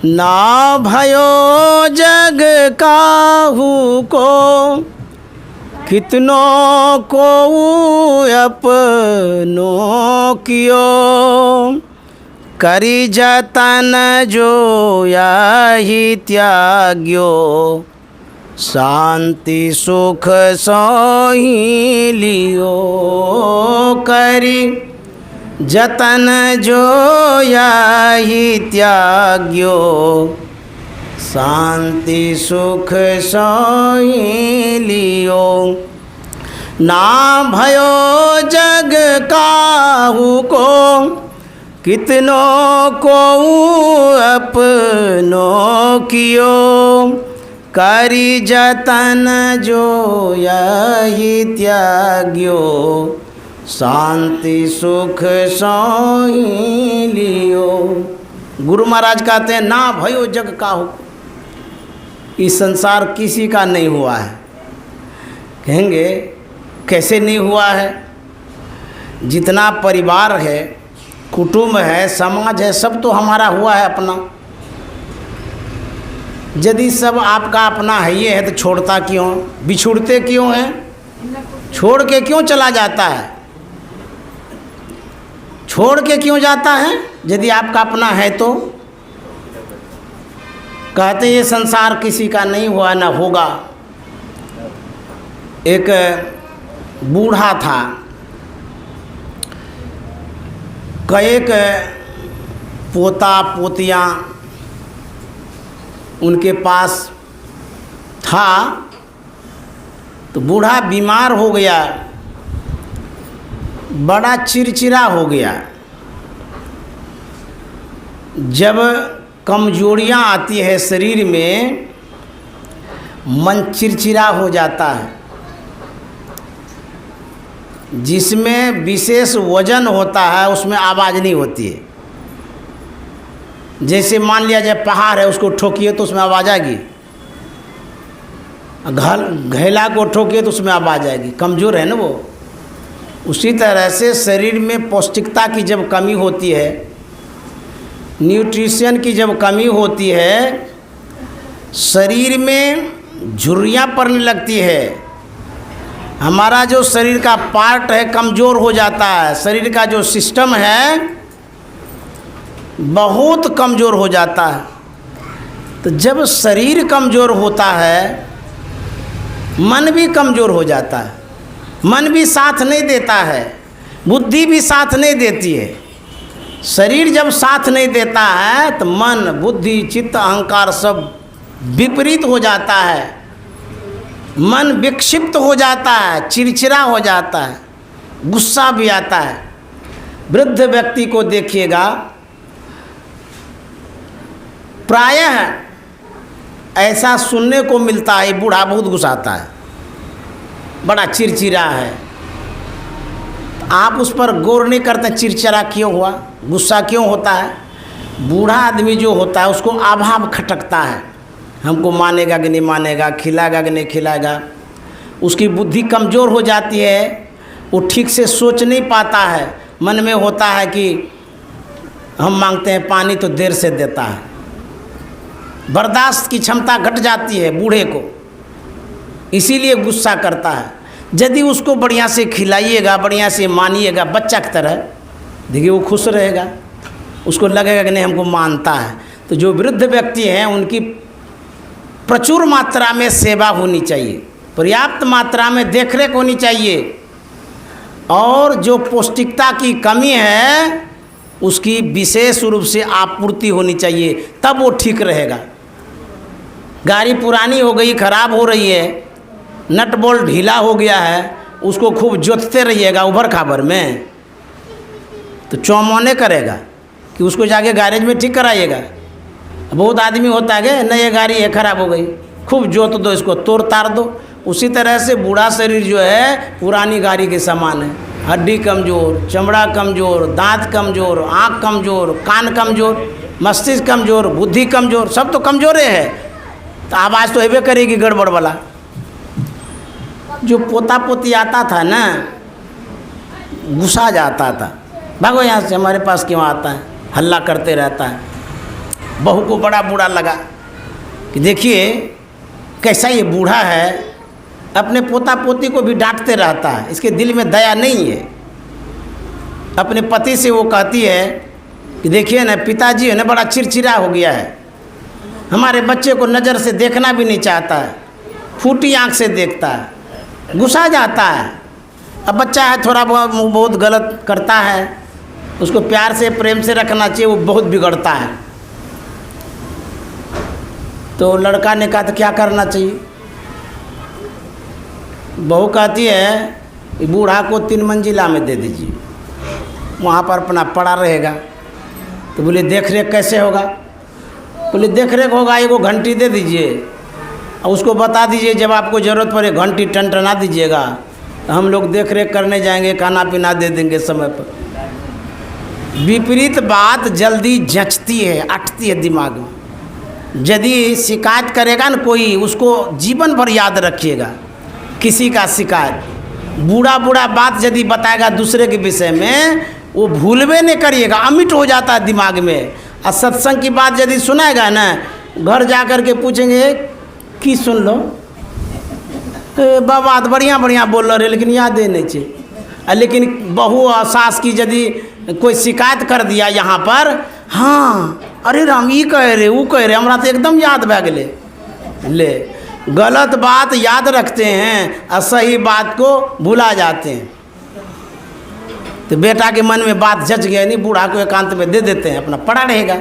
ना भयो जग काहू को, कितनों को अपनों कियो, करी जतन जो यही त्याग्यो, शांति सुख सोही लियो। करी जतन जो यही त्याग्यो, शांति सुख सोही लियो। ना भयो जग काहू को, कितनों को अपनों कियो, करी जतन जो यही त्याग्यो, शांति सुख सोही लियो। गुरु महाराज कहते हैं ना भयो जग काहू, इस संसार किसी का नहीं हुआ है। कहेंगे कैसे नहीं हुआ है? जितना परिवार है, कुटुंब है, समाज है, सब तो हमारा हुआ है अपना। यदि सब आपका अपना है ये है तो छोड़ता क्यों, बिछुड़ते क्यों हैं? छोड़ के क्यों चला जाता है? छोड़ के क्यों जाता है यदि आपका अपना है तो? कहते ये संसार किसी का नहीं हुआ ना होगा। एक बूढ़ा था, कई पोता पोतियाँ उनके पास था। तो बूढ़ा बीमार हो गया, बड़ा चिड़चिड़ा हो गया। जब कमजोरियाँ आती है शरीर में, मन चिड़चिड़ा हो जाता है। जिसमें विशेष वजन होता है उसमें आवाज़ नहीं होती है। जैसे मान लिया जाए पहाड़ है, उसको ठोकिए तो उसमें आवाज़ आएगी, घैला को ठोकिए तो उसमें आवाज़ आएगी। कमज़ोर है ना वो। उसी तरह से शरीर में पौष्टिकता की जब कमी होती है, न्यूट्रिशन की जब कमी होती है, शरीर में झुर्रियाँ पड़ने लगती है। हमारा जो शरीर का पार्ट है कमज़ोर हो जाता है। शरीर का जो सिस्टम है बहुत कमज़ोर हो जाता है। तो जब शरीर कमज़ोर होता है, मन भी कमज़ोर हो जाता है। मन भी साथ नहीं देता है, बुद्धि भी साथ नहीं देती है। शरीर जब साथ नहीं देता है तो मन, बुद्धि, चित्त, अहंकार सब विपरीत हो जाता है। मन विक्षिप्त हो जाता है, चिड़चिड़ा हो जाता है, गुस्सा भी आता है। वृद्ध व्यक्ति को देखिएगा, प्रायः ऐसा सुनने को मिलता है, बूढ़ा बहुत गुस्साता है, बड़ा चिड़चिड़ा है। आप उस पर गौर नहीं करते चिड़चिड़ा क्यों हुआ, गुस्सा क्यों होता है। बूढ़ा आदमी जो होता है उसको अभाव खटकता है, हमको मानेगा कि नहीं मानेगा, खिलाएगा कि नहीं खिलाएगा। उसकी बुद्धि कमज़ोर हो जाती है, वो ठीक से सोच नहीं पाता है। मन में होता है कि हम मांगते हैं पानी तो देर से देता है। बर्दाश्त की क्षमता घट जाती है बूढ़े को, इसीलिए गुस्सा करता है। यदि उसको बढ़िया से खिलाइएगा, बढ़िया से मानिएगा, बच्चा की तरह, देखिए वो खुश रहेगा, उसको लगेगा कि नहीं हमको मानता है। तो जो वृद्ध व्यक्ति हैं उनकी प्रचुर मात्रा में सेवा होनी चाहिए, पर्याप्त मात्रा में देखरेख होनी चाहिए, और जो पौष्टिकता की कमी है उसकी विशेष रूप से आपूर्ति होनी चाहिए, तब वो ठीक रहेगा। गाड़ी पुरानी हो गई, खराब हो रही है, नट बोल्ट ढीला हो गया है, उसको खूब जोतते रहिएगा उभर खाबर में, तो चौमौने करेगा कि उसको जाके गैरेज में ठीक कराइएगा। बहुत आदमी होता है कि नई गाड़ी है खराब हो गई, खूब जोत दो, इसको तोड़ ताड़ दो। उसी तरह से बूढ़ा शरीर जो है पुरानी गाड़ी के समान है, हड्डी कमज़ोर, चमड़ा कमज़ोर, दांत कमज़ोर, आँख कमज़ोर, कान कमज़ोर, मस्तिष्क कमज़ोर, बुद्धि कमज़ोर, सब तो कमज़ोरे है। तो आवाज़ तो हेबे करेगी गड़बड़ वाला। जो पोता पोती आता था ना, गुस्सा जाता था, भागो यहाँ से, हमारे पास क्यों आता है, हल्ला करते रहता है। बहू को बड़ा बुरा लगा कि देखिए कैसा ये बूढ़ा है, अपने पोता पोती को भी डांटते रहता है, इसके दिल में दया नहीं है। अपने पति से वो कहती है कि देखिए ना पिताजी है ना बड़ा चिड़चिड़ा हो गया है, हमारे बच्चे को नज़र से देखना भी नहीं चाहता है, फूटी आँख से देखता है, गुस्सा जाता है। अब बच्चा है, थोड़ा बहुत गलत करता है, उसको प्यार से प्रेम से रखना चाहिए, वो बहुत बिगड़ता है। तो लड़का ने कहा तो क्या करना चाहिए। बहू कहती है कि बूढ़ा को 3 मंजिला में दे दीजिए, वहाँ पर अपना पड़ा रहेगा। तो बोले देख रेख कैसे होगा। बोले देख रेख होगा, एगो घंटी दे दीजिए और उसको बता दीजिए जब आपको ज़रूरत पड़े घंटी टनटना दीजिएगा, तो हम लोग देख रेख करने जाएंगे, खाना पीना दे देंगे समय पर। विपरीत बात जल्दी जचती है, अटती है दिमाग में। यदि शिकायत करेगा ना कोई, उसको जीवन भर याद रखिएगा। किसी का शिकायत, बूढ़ा बूढ़ा बात यदि बताएगा दूसरे के विषय में, वो भूलवे नहीं करिएगा, अमिट हो जाता है दिमाग में। और सत्संग की बात यदि सुनाएगा ना, घर जा कर के पूछेंगे की सुन लो, बाबा तो बढ़िया बढ़िया बोल रहे लेकिन याद नहीं चाहिए। लेकिन बहू और सास की यदि कोई शिकायत कर दिया यहाँ पर, हाँ अरे राम ये कह रहे वो कह रहे, हमारा तो एकदम याद भै गए। ले गलत बात याद रखते हैं और सही बात को भुला जाते हैं। तो बेटा के मन में बात जच गया, नहीं बूढ़ा को एकांत में दे देते हैं, अपना पड़ा रहेगा।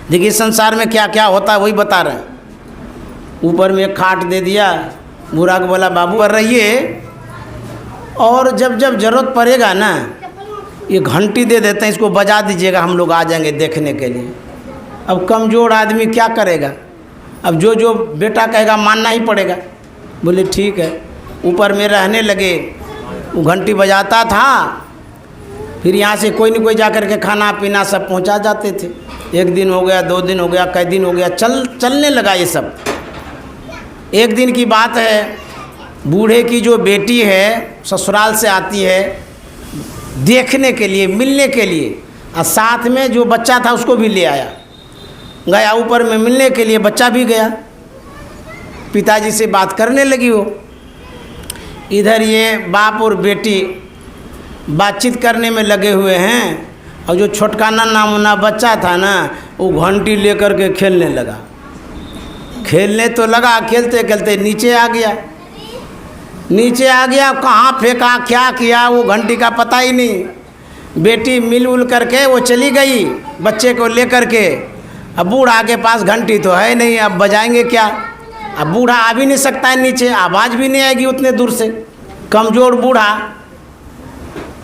देखिए संसार में क्या क्या होता है वही बता रहे हैं। ऊपर में एक खाट दे दिया, बूढ़ा को बोला बाबू कर रहिए, और जब जब जरूरत पड़ेगा ना ये घंटी दे देते हैं, इसको बजा दीजिएगा, हम लोग आ जाएंगे देखने के लिए। अब कमज़ोर आदमी क्या करेगा, अब जो जो बेटा कहेगा मानना ही पड़ेगा। बोले ठीक है। ऊपर में रहने लगे, वो घंटी बजाता था, फिर यहाँ से कोई न कोई जाकर के खाना पीना सब पहुँचा जाते थे। 1 दिन हो गया, 2 दिन हो गया, कई दिन हो गया, चलने लगा ये सब। एक दिन की बात है, बूढ़े की जो बेटी है ससुराल से आती है देखने के लिए, मिलने के लिए, और साथ में जो बच्चा था उसको भी ले आया। गया ऊपर में मिलने के लिए, बच्चा भी गया। पिताजी से बात करने लगी वो। इधर ये बाप और बेटी बातचीत करने में लगे हुए हैं, और जो छोटका नन्हा मुन्ना बच्चा था ना, वो घंटी लेकर के खेलने लगा। खेलने तो लगा, खेलते खेलते नीचे आ गया। नीचे आ गया, कहाँ फेंका क्या किया वो घंटी का पता ही नहीं। बेटी मिल उल करके वो चली गई बच्चे को लेकर के। अब बूढ़ा के पास घंटी तो है नहीं, अब बजाएंगे क्या। अब बूढ़ा आ भी नहीं सकता है नीचे, आवाज़ भी नहीं आएगी उतने दूर से, कमज़ोर बूढ़ा।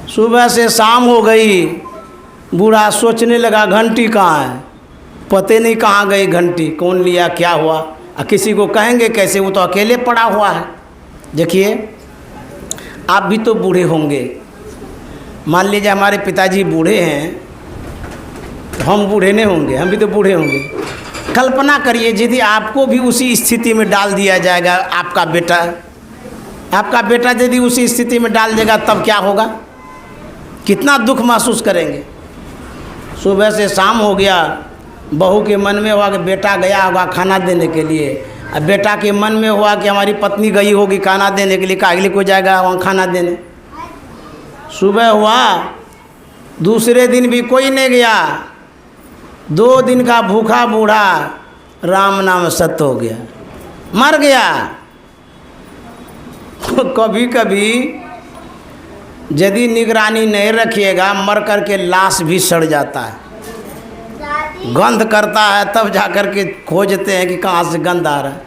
सुबह से शाम हो गई, बूढ़ा सोचने लगा घंटी कहाँ है, पते नहीं कहाँ गई घंटी, कौन लिया, क्या हुआ। किसी को कहेंगे कैसे, वो तो अकेले पड़ा हुआ है। देखिए आप भी तो बूढ़े होंगे, मान लीजिए हमारे पिताजी बूढ़े हैं तो हम बूढ़े नहीं होंगे, हम भी तो बूढ़े होंगे। कल्पना करिए यदि आपको भी उसी स्थिति में डाल दिया जाएगा, आपका बेटा यदि उसी स्थिति में डाल देगा तब क्या होगा, कितना दुख महसूस करेंगे। सुबह से शाम हो गया, बहू के मन में हुआ कि बेटा गया होगा खाना देने के लिए, अब बेटा के मन में हुआ कि हमारी पत्नी गई होगी खाना देने के लिए, कागली को जाएगा वहाँ खाना देने। सुबह हुआ, दूसरे दिन भी कोई नहीं गया, 2 दिन का भूखा बूढ़ा राम नाम सत्य हो गया, मर गया। कभी कभी यदि निगरानी नहीं रखिएगा मर कर के लाश भी सड़ जाता है, गंध करता है, तब जाकर के खोजते हैं कि कहाँ से गंध आ रहा है।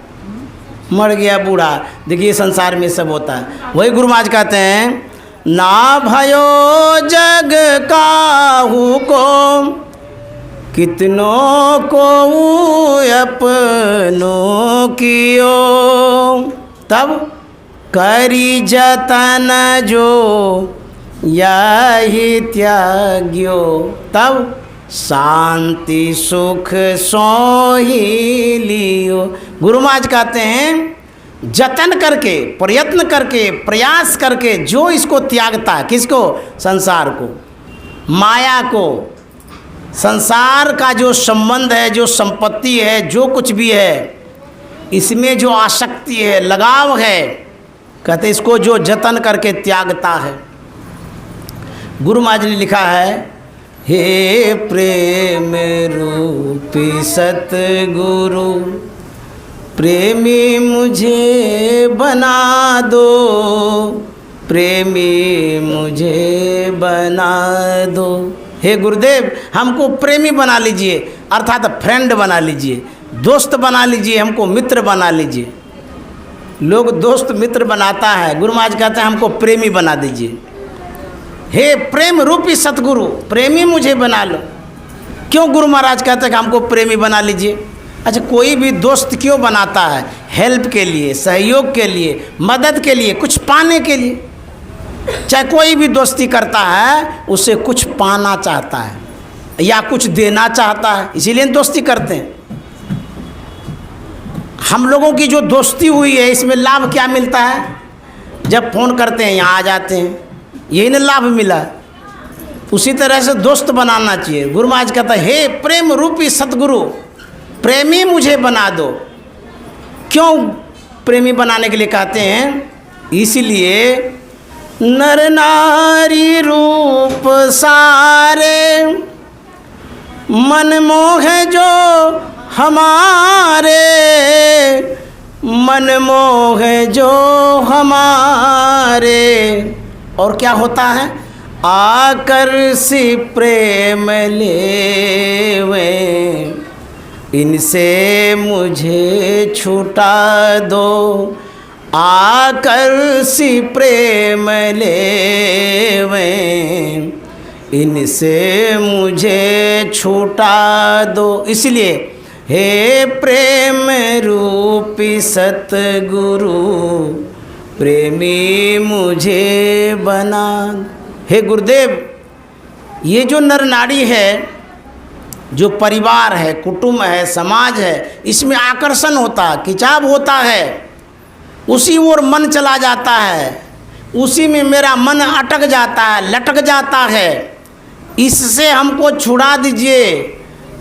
मर गया बूढ़ा। देखिए संसार में सब होता है। वही गुरु महाराज कहते हैं, ना भयो जग काहू को, कितनों को अपनों कियो, तब करी जतन जो यही त्याग्यो, तब शांति सुख सोही लियो। गुरु महाराज कहते हैं जतन करके, प्रयत्न करके, प्रयास करके जो इसको त्यागता है, किसको, संसार को, माया को, संसार का जो संबंध है, जो संपत्ति है, जो कुछ भी है, इसमें जो आसक्ति है, लगाव है, कहते इसको जो जतन करके त्यागता है। गुरु महाराज ने लिखा है, हे प्रेम रूपी सतगुरु, प्रेमी मुझे बना दो, प्रेमी मुझे बना दो। हे गुरुदेव हमको प्रेमी बना लीजिए, अर्थात फ्रेंड बना लीजिए, दोस्त बना लीजिए, हमको मित्र बना लीजिए। लोग दोस्त मित्र बनाता है, गुरु महाराज कहते हैं हमको प्रेमी बना दीजिए। हे प्रेम रूपी सतगुरु, प्रेमी मुझे बना लो। क्यों गुरु महाराज कहते हैं कि हमको प्रेमी बना लीजिए? अच्छा, कोई भी दोस्त क्यों बनाता है? हेल्प के लिए, सहयोग के लिए, मदद के लिए, कुछ पाने के लिए। चाहे कोई भी दोस्ती करता है उससे कुछ पाना चाहता है या कुछ देना चाहता है, इसीलिए दोस्ती करते हैं। हम लोगों की जो दोस्ती हुई है इसमें लाभ क्या मिलता है? जब फ़ोन करते हैं यहाँ आ जाते हैं, यही ना लाभ मिला। उसी तरह से दोस्त बनाना चाहिए। गुरु महाराज कहता है, हे प्रेम रूपी सतगुरु, प्रेमी मुझे बना दो। क्यों प्रेमी बनाने के लिए कहते हैं? इसलिए नर नारी रूप सारे, मन मोह जो हमारे, मन मोह जो हमारे। और क्या होता है? आकर सी प्रेम लेवे, इनसे मुझे छुटा दो। आकर सी प्रेम लेवे, इनसे मुझे छुटा दो। इसलिए हे प्रेम रूपी सतगुरु, प्रेमी मुझे बना। हे गुरुदेव, ये जो नर नारी है, जो परिवार है, कुटुंब है, समाज है, इसमें आकर्षण होता है, खिंचाव होता है, उसी ओर मन चला जाता है, उसी में मेरा मन अटक जाता है, लटक जाता है। इससे हमको छुड़ा दीजिए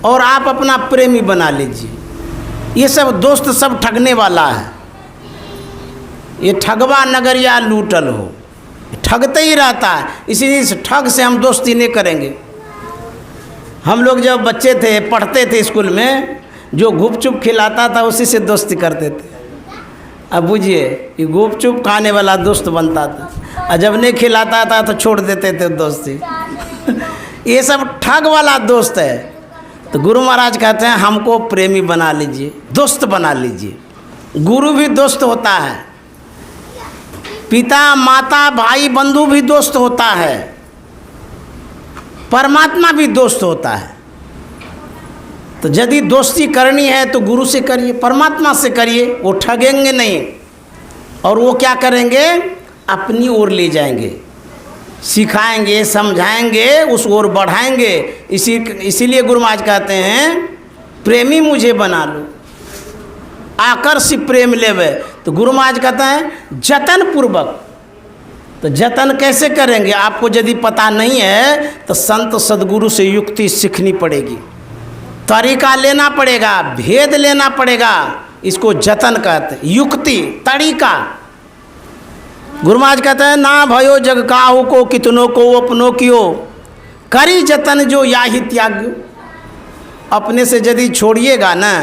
और आप अपना प्रेमी बना लीजिए। ये सब दोस्त सब ठगने वाला है। ये ठगवा नगरिया लूटल हो, ठगते ही रहता है। इसीलिए इस ठग से हम दोस्ती नहीं करेंगे। हम लोग जब बच्चे थे, पढ़ते थे स्कूल में, जो गुपचुप खिलाता था उसी से दोस्ती करते थे। अब बुझिए, ये गुपचुप खाने वाला दोस्त बनता था, और जब नहीं खिलाता था तो छोड़ देते थे दोस्ती। ये सब ठग वाला दोस्त है। तो गुरु महाराज कहते हैं हमको प्रेमी बना लीजिए, दोस्त बना लीजिए। गुरु भी दोस्त होता है, पिता माता भाई बंधु भी दोस्त होता है, परमात्मा भी दोस्त होता है। तो यदि दोस्ती करनी है तो गुरु से करिए, परमात्मा से करिए, वो ठगेंगे नहीं और वो क्या करेंगे, अपनी ओर ले जाएंगे, सिखाएंगे, समझाएंगे, उस ओर बढ़ाएंगे। इसीलिए गुरु महाराज कहते हैं प्रेमी मुझे बना लो, आकर्षि प्रेम लेवे। तो गुरु महाराज कहते हैं जतन पूर्वक। तो जतन कैसे करेंगे, आपको यदि पता नहीं है तो संत सदगुरु से युक्ति सीखनी पड़ेगी, तरीका लेना पड़ेगा, भेद लेना पड़ेगा। इसको जतन कहते हैं, युक्ति, तरीका। गुरु महाराज कहते हैं ना भयो जग काहू को कितनों को अपनों कियो, करी जतन जो याहि त्याग्यो। अपने से यदि छोड़िएगा ना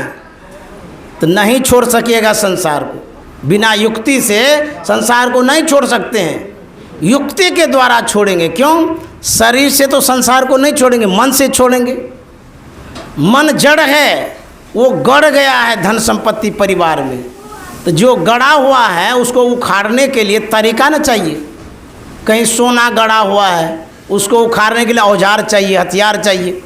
तो नहीं छोड़ सकिएगा संसार को। बिना युक्ति से संसार को नहीं छोड़ सकते हैं, युक्ति के द्वारा छोड़ेंगे। क्यों? शरीर से तो संसार को नहीं छोड़ेंगे, मन से छोड़ेंगे। मन जड़ है, वो गड़ गया है धन संपत्ति परिवार में। तो जो गड़ा हुआ है उसको उखाड़ने के लिए तरीका न चाहिए। कहीं सोना गड़ा हुआ है, उसको उखाड़ने के लिए औजार चाहिए, हथियार चाहिए।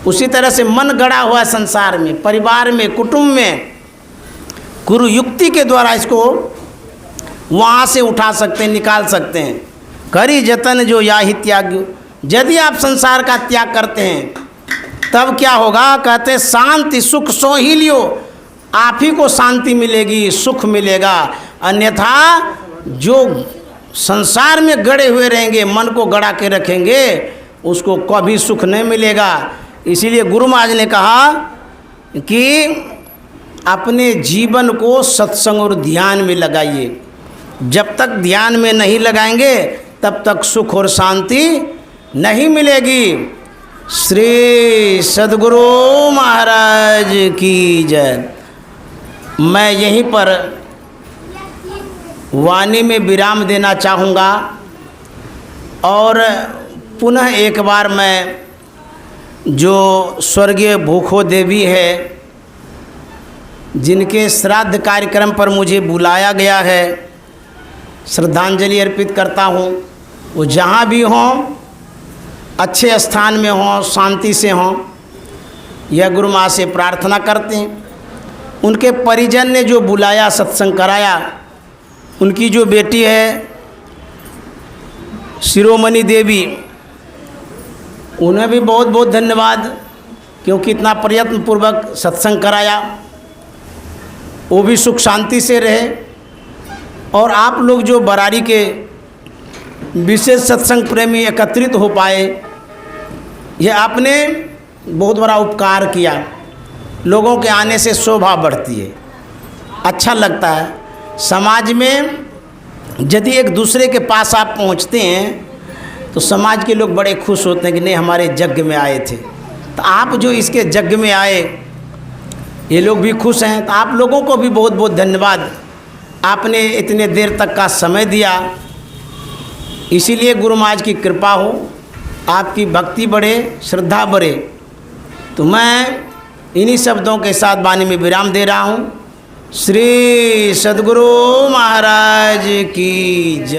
उसी तरह से मन गड़ा हुआ है संसार में, परिवार में, कुटुंब में। गुरु युक्ति के द्वारा इसको वहाँ से उठा सकते हैं, निकाल सकते हैं। करी जतन जो याहि त्याग्यो। यदि आप संसार का त्याग करते हैं तब क्या होगा, कहते शांति सुख सो ही लियो। आप ही को शांति मिलेगी, सुख मिलेगा। अन्यथा जो संसार में गड़े हुए रहेंगे, मन को गड़ा के रखेंगे, उसको कभी सुख नहीं मिलेगा। इसीलिए गुरु महाराज ने कहा कि अपने जीवन को सत्संग और ध्यान में लगाइए। जब तक ध्यान में नहीं लगाएंगे तब तक सुख और शांति नहीं मिलेगी। श्री सद्गुरु महाराज की जय। मैं यहीं पर वाणी में विराम देना चाहूँगा और पुनः एक बार मैं जो स्वर्गीय भूखो देवी है, जिनके श्राद्ध कार्यक्रम पर मुझे बुलाया गया है, श्रद्धांजलि अर्पित करता हूँ। वो जहाँ भी हों, अच्छे स्थान में हों, शांति से हों, यह गुरु माँ से प्रार्थना करते हैं। उनके परिजन ने जो बुलाया, सत्संग कराया, उनकी जो बेटी है शिरोमणि देवी, उन्हें भी बहुत बहुत धन्यवाद, क्योंकि इतना प्रयत्न पूर्वक सत्संग कराया। वो भी सुख शांति से रहे। और आप लोग जो बरारी के विशेष सत्संग प्रेमी एकत्रित हो पाए, यह आपने बहुत बड़ा उपकार किया। लोगों के आने से शोभा बढ़ती है, अच्छा लगता है। समाज में यदि एक दूसरे के पास आप पहुंचते हैं तो समाज के लोग बड़े खुश होते हैं कि नहीं, हमारे यज्ञ में आए थे। तो आप जो इसके यज्ञ में आए, ये लोग भी खुश हैं। तो आप लोगों को भी बहुत बहुत धन्यवाद, आपने इतने देर तक का समय दिया। इसीलिए गुरु महाराज की कृपा हो, आपकी भक्ति बढ़े, श्रद्धा बढ़े। तो मैं इन्हीं शब्दों के साथ वाणी में विराम दे रहा हूँ। श्री सद्गुरु महाराज की जय।